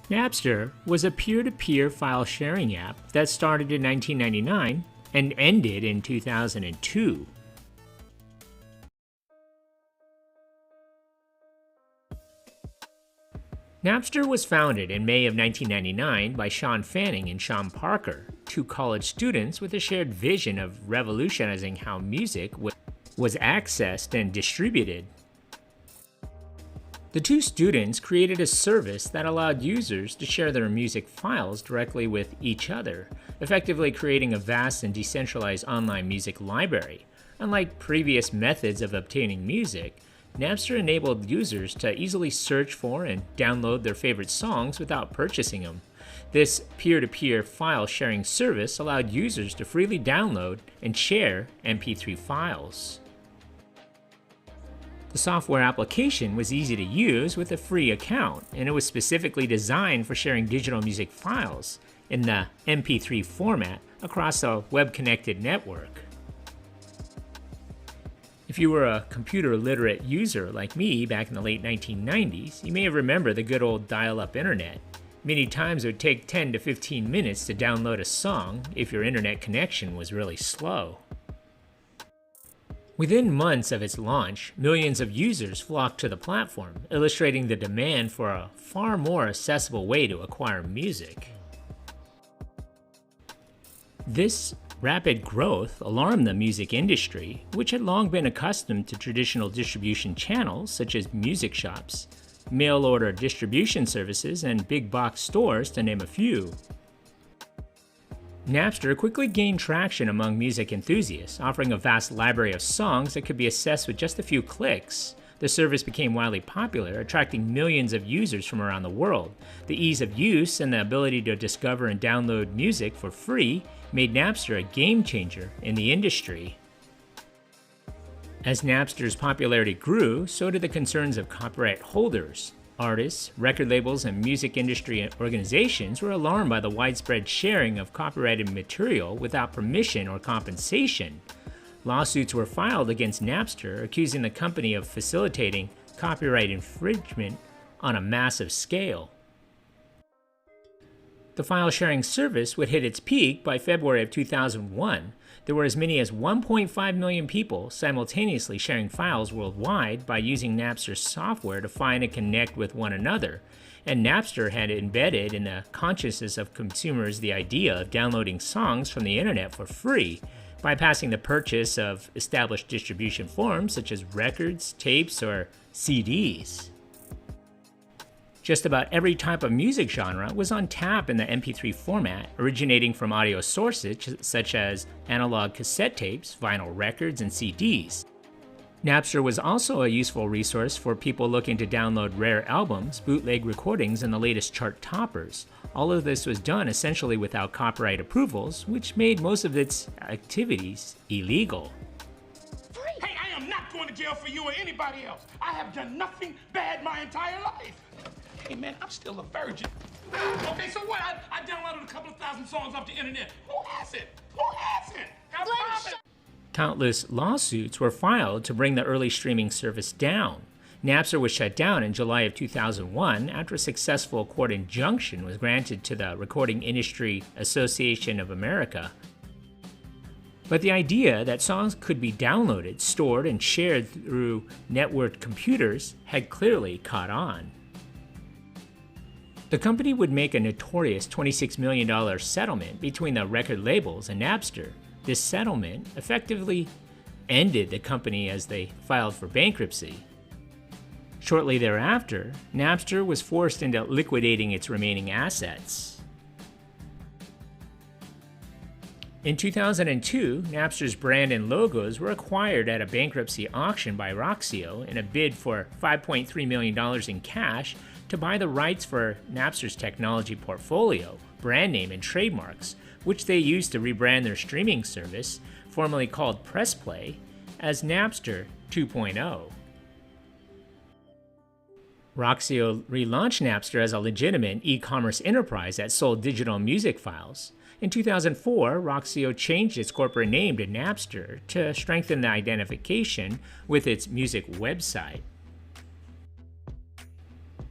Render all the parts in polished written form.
Napster was a peer-to-peer file sharing app that started in 1999 and ended in 2002. Napster was founded in May of 1999 by Sean Fanning and Sean Parker, two college students with a shared vision of revolutionizing how music was accessed and distributed. The two students created a service that allowed users to share their music files directly with each other, effectively creating a vast and decentralized online music library. Unlike previous methods of obtaining music, Napster enabled users to easily search for and download their favorite songs without purchasing them. This peer-to-peer file sharing service allowed users to freely download and share MP3 files. The software application was easy to use with a free account, and it was specifically designed for sharing digital music files in the MP3 format across a web-connected network. If you were a computer-literate user like me back in the late 1990s, you may remember the good old dial-up internet. Many times it would take 10 to 15 minutes to download a song if your internet connection was really slow. Within months of its launch, millions of users flocked to the platform, illustrating the demand for a far more accessible way to acquire music. This rapid growth alarmed the music industry, which had long been accustomed to traditional distribution channels such as music shops, mail-order distribution services, and big box stores, to name a few. Napster quickly gained traction among music enthusiasts, offering a vast library of songs that could be accessed with just a few clicks. The service became widely popular, attracting millions of users from around the world. The ease of use and the ability to discover and download music for free made Napster a game changer in the industry. As Napster's popularity grew, so did the concerns of copyright holders. Artists, record labels, and music industry organizations were alarmed by the widespread sharing of copyrighted material without permission or compensation. Lawsuits were filed against Napster, accusing the company of facilitating copyright infringement on a massive scale. The file sharing service would hit its peak by February of 2001. There were as many as 1.5 million people simultaneously sharing files worldwide by using Napster's software to find and connect with one another. And Napster had embedded in the consciousness of consumers the idea of downloading songs from the internet for free, bypassing the purchase of established distribution forms such as records, tapes, or CDs. Just about every type of music genre was on tap in the MP3 format, originating from audio sources such as analog cassette tapes, vinyl records, and CDs. Napster was also a useful resource for people looking to download rare albums, bootleg recordings, and the latest chart toppers. All of this was done essentially without copyright approvals, which made most of its activities illegal. Hey, I am not going to jail for you or anybody else. I have done nothing bad my entire life. Hey, man, I'm still a virgin. Okay, so what? I downloaded a couple of thousand songs off the internet. Who hasn't? Who hasn't? Countless lawsuits were filed to bring the early streaming service down. Napster was shut down in July of 2001 after a successful court injunction was granted to the Recording Industry Association of America. But the idea that songs could be downloaded, stored, and shared through networked computers had clearly caught on. The company would make a notorious $26 million settlement between the record labels and Napster. This settlement effectively ended the company as they filed for bankruptcy. Shortly thereafter, Napster was forced into liquidating its remaining assets. In 2002, Napster's brand and logos were acquired at a bankruptcy auction by Roxio in a bid for $5.3 million in cash to buy the rights for Napster's technology portfolio, brand name, and trademarks, which they used to rebrand their streaming service, formerly called PressPlay, as Napster 2.0. Roxio relaunched Napster as a legitimate e-commerce enterprise that sold digital music files. In 2004, Roxio changed its corporate name to Napster to strengthen the identification with its music website.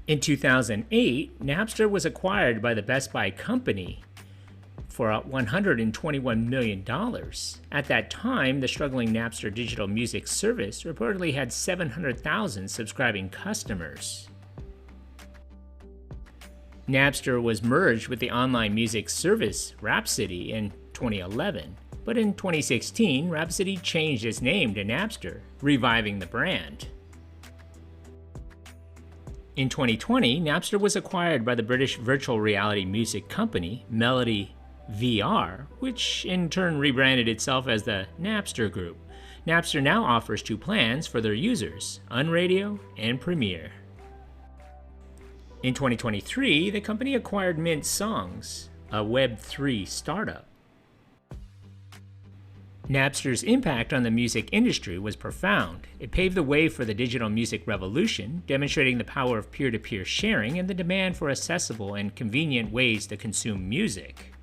In 2008, Napster was acquired by the Best Buy Company for $121 million. At that time, the struggling Napster digital music service reportedly had 700,000 subscribing customers. Napster was merged with the online music service Rhapsody in 2011, but in 2016, Rhapsody changed its name to Napster, reviving the brand. In 2020, Napster was acquired by the British virtual reality music company Melody VR, which in turn rebranded itself as the Napster Group. Napster now offers two plans for their users, Unradio and Premiere. In 2023, the company acquired Mint Songs, a Web3 startup. Napster's impact on the music industry was profound. It paved the way for the digital music revolution, demonstrating the power of peer-to-peer sharing and the demand for accessible and convenient ways to consume music.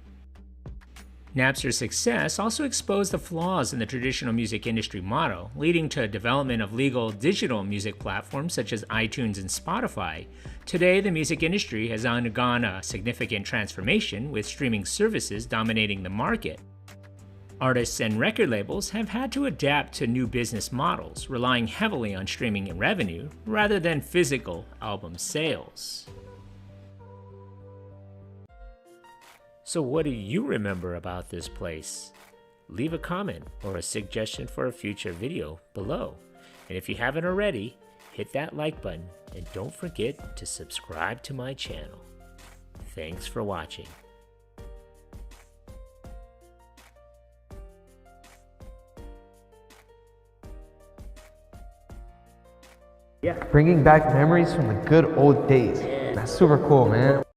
Napster's success also exposed the flaws in the traditional music industry model, leading to development of legal digital music platforms such as iTunes and Spotify. Today, the music industry has undergone a significant transformation, with streaming services dominating the market. Artists and record labels have had to adapt to new business models, relying heavily on streaming revenue rather than physical album sales. So what do you remember about this place? Leave a comment or a suggestion for a future video below. And if you haven't already, hit that like button and don't forget to subscribe to my channel. Thanks for watching. Bringing back memories from the good old days. That's super cool, man.